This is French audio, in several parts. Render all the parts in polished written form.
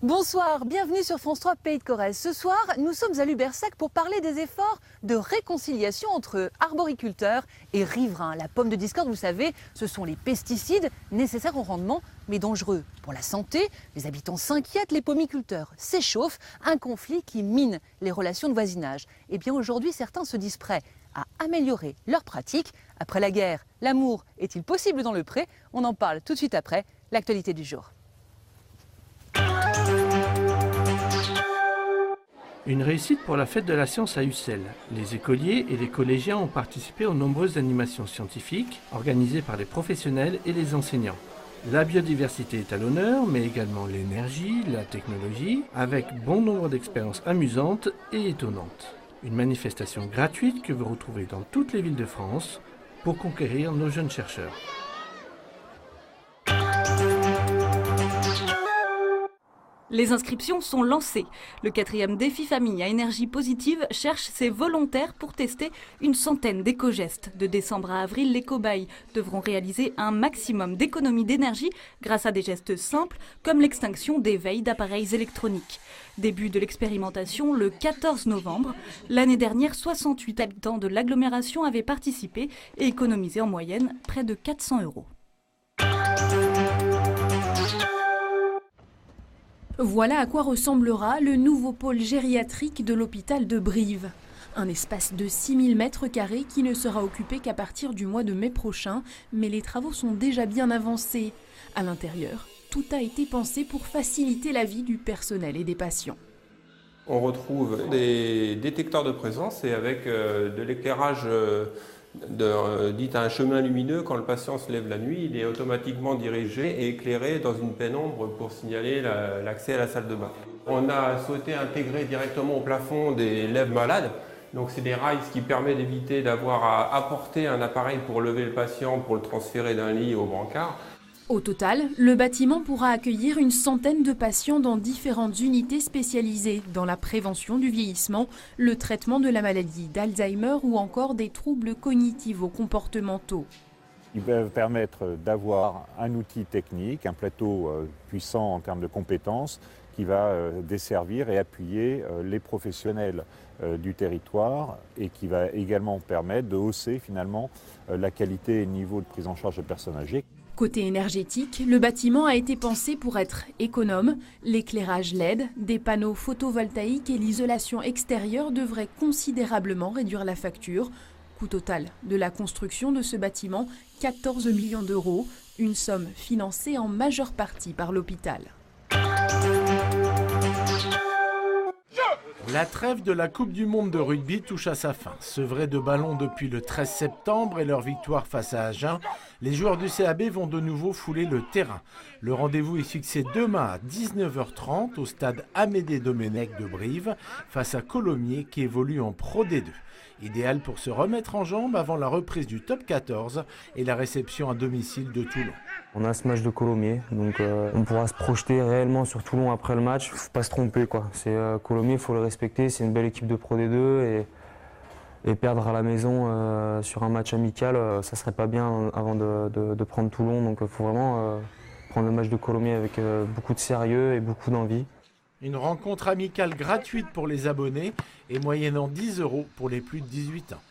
Bonsoir, bienvenue sur France 3 Pays de Corrèze. Ce soir, nous sommes à Lubersac pour parler des efforts de réconciliation entre arboriculteurs et riverains. La pomme de discorde, vous savez, ce sont les pesticides nécessaires au rendement, mais dangereux pour la santé. Les habitants s'inquiètent, les pomiculteurs s'échauffent, un conflit qui mine les relations de voisinage. Et bien aujourd'hui, certains se disent prêts à améliorer leurs pratiques. Après la guerre, l'amour est-il possible dans le pré? On en parle tout de suite après l'actualité du jour. Une réussite pour la fête de la science à Ussel. Les écoliers et les collégiens ont participé aux nombreuses animations scientifiques organisées par les professionnels et les enseignants. La biodiversité est à l'honneur, mais également l'énergie, la technologie, avec bon nombre d'expériences amusantes et étonnantes. Une manifestation gratuite que vous retrouvez dans toutes les villes de France pour conquérir nos jeunes chercheurs. Les inscriptions sont lancées. Le 4e défi famille à énergie positive cherche ses volontaires pour tester une centaine d'éco-gestes. De décembre à avril, les cobayes devront réaliser un maximum d'économie d'énergie grâce à des gestes simples comme l'extinction des veilles d'appareils électroniques. Début de l'expérimentation le 14 novembre. L'année dernière, 68 habitants de l'agglomération avaient participé et économisé en moyenne près de 400 €. Voilà à quoi ressemblera le nouveau pôle gériatrique de l'hôpital de Brive. Un espace de 6000 m² qui ne sera occupé qu'à partir du mois de mai prochain, mais les travaux sont déjà bien avancés. À l'intérieur, tout a été pensé pour faciliter la vie du personnel et des patients. On retrouve des détecteurs de présence et avec de l'éclairage dit à un chemin lumineux, quand le patient se lève la nuit, il est automatiquement dirigé et éclairé dans une pénombre pour signaler l'accès à la salle de bain. On a souhaité intégrer directement au plafond des lèvres malades. Donc c'est des rails qui permettent d'éviter d'avoir à apporter un appareil pour lever le patient, pour le transférer d'un lit au brancard. Au total, le bâtiment pourra accueillir une centaine de patients dans différentes unités spécialisées dans la prévention du vieillissement, le traitement de la maladie d'Alzheimer ou encore des troubles cognitivo-comportementaux. Ils peuvent permettre d'avoir un outil technique, un plateau puissant en termes de compétences qui va desservir et appuyer les professionnels du territoire et qui va également permettre de hausser finalement la qualité et le niveau de prise en charge des personnes âgées. Côté énergétique, le bâtiment a été pensé pour être économe. L'éclairage LED, des panneaux photovoltaïques et l'isolation extérieure devraient considérablement réduire la facture. Coût total de la construction de ce bâtiment, 14 millions €, une somme financée en majeure partie par l'hôpital. La trêve de la Coupe du Monde de rugby touche à sa fin. Sevrés de ballons depuis le 13 septembre et leur victoire face à Agen, les joueurs du CAB vont de nouveau fouler le terrain. Le rendez-vous est fixé demain à 19h30 au stade Amédée Domenech de Brive face à Colomiers qui évolue en Pro D2. Idéal pour se remettre en jambes avant la reprise du top 14 et la réception à domicile de Toulon. On a ce match de Colomiers, donc on pourra se projeter réellement sur Toulon après le match. Faut pas se tromper, quoi. C'est Colomiers, il faut le respecter. C'est une belle équipe de Pro D2 et perdre à la maison sur un match amical, ça serait pas bien avant de prendre Toulon. Donc il faut vraiment prendre le match de Colomiers avec beaucoup de sérieux et beaucoup d'envie. Une rencontre amicale gratuite pour les abonnés et moyennant 10 € pour les plus de 18 ans.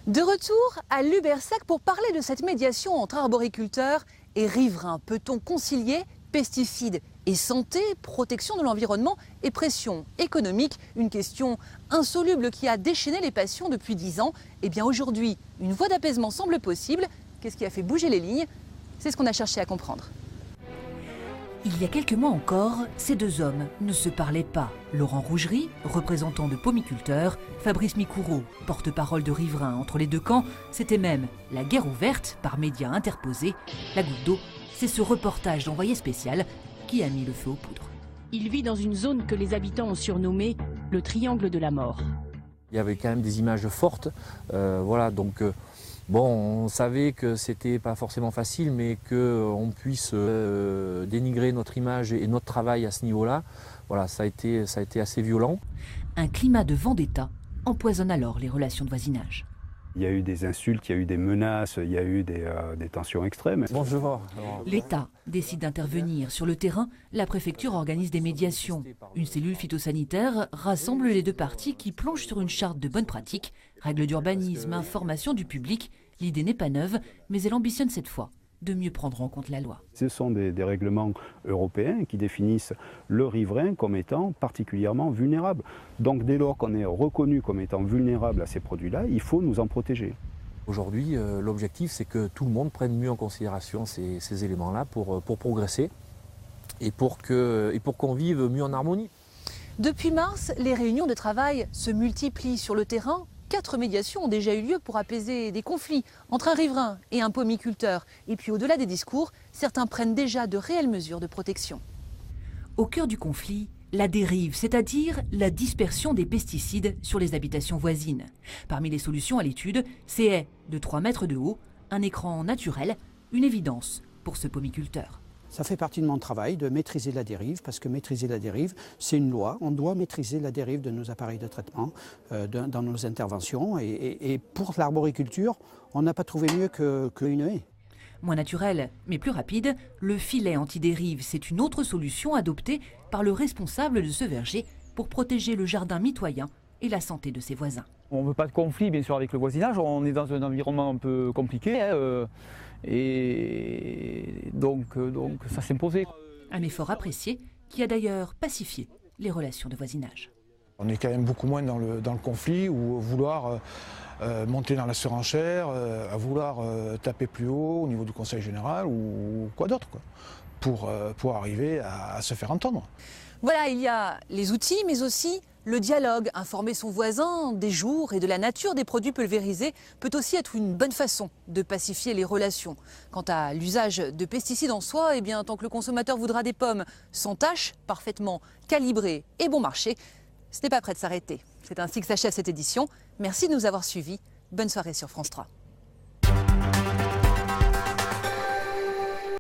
De retour à Lubersac pour parler de cette médiation entre arboriculteurs et riverains. Peut-on concilier pesticides et santé, protection de l'environnement et pression économique? Une question insoluble qui a déchaîné les passions depuis 10 ans. Et bien aujourd'hui, une voie d'apaisement semble possible. Qu'est-ce qui a fait bouger les lignes? C'est ce qu'on a cherché à comprendre. Il y a quelques mois encore, ces deux hommes ne se parlaient pas. Laurent Rougerie, représentant de pomiculteurs, Fabrice Micoureau, porte-parole de riverains entre les deux camps, c'était même la guerre ouverte par médias interposés. La goutte d'eau, c'est ce reportage d'envoyé spécial qui a mis le feu aux poudres. Il vit dans une zone que les habitants ont surnommée le triangle de la mort. Il y avait quand même des images fortes, bon, on savait que c'était pas forcément facile, mais qu'on puisse dénigrer notre image et notre travail à ce niveau-là, voilà, ça a été assez violent. Un climat de vendetta empoisonne alors les relations de voisinage. Il y a eu des insultes, il y a eu des menaces, il y a eu des tensions extrêmes. Bonjour. L'État décide d'intervenir. Sur le terrain, la préfecture organise des médiations. Une cellule phytosanitaire rassemble les deux parties qui planchent sur une charte de bonnes pratiques. Règles d'urbanisme, information du public. L'idée n'est pas neuve, mais elle ambitionne cette fois de mieux prendre en compte la loi. Ce sont des règlements européens qui définissent le riverain comme étant particulièrement vulnérable. Donc dès lors qu'on est reconnu comme étant vulnérable à ces produits-là, il faut nous en protéger. Aujourd'hui, l'objectif, c'est que tout le monde prenne mieux en considération ces éléments-là pour progresser et pour qu'on vive mieux en harmonie. Depuis mars, les réunions de travail se multiplient sur le terrain. 4 médiations ont déjà eu lieu pour apaiser des conflits entre un riverain et un pomiculteur. Et puis au-delà des discours, certains prennent déjà de réelles mesures de protection. Au cœur du conflit, la dérive, c'est-à-dire la dispersion des pesticides sur les habitations voisines. Parmi les solutions à l'étude, ces haies de 3 mètres de haut, un écran naturel, une évidence pour ce pomiculteur. Ça fait partie de mon travail de maîtriser la dérive, parce que maîtriser la dérive, c'est une loi. On doit maîtriser la dérive de nos appareils de traitement, dans nos interventions. Et pour l'arboriculture, on n'a pas trouvé mieux qu'une haie. Moins naturel, mais plus rapide, le filet anti-dérive, c'est une autre solution adoptée par le responsable de ce verger pour protéger le jardin mitoyen et la santé de ses voisins. On ne veut pas de conflit, bien sûr, avec le voisinage. On est dans un environnement un peu compliqué. Et donc ça s'imposait. Un effort apprécié qui a d'ailleurs pacifié les relations de voisinage. On est quand même beaucoup moins dans le conflit ou vouloir monter dans la surenchère, à vouloir taper plus haut au niveau du conseil général ou quoi d'autre, pour arriver à se faire entendre. Voilà, il y a les outils, mais aussi le dialogue. Informer son voisin des jours et de la nature des produits pulvérisés peut aussi être une bonne façon de pacifier les relations. Quant à l'usage de pesticides en soi, eh bien, tant que le consommateur voudra des pommes sans tache, parfaitement calibrées et bon marché, ce n'est pas prêt de s'arrêter. C'est ainsi que s'achève cette édition. Merci de nous avoir suivis. Bonne soirée sur France 3.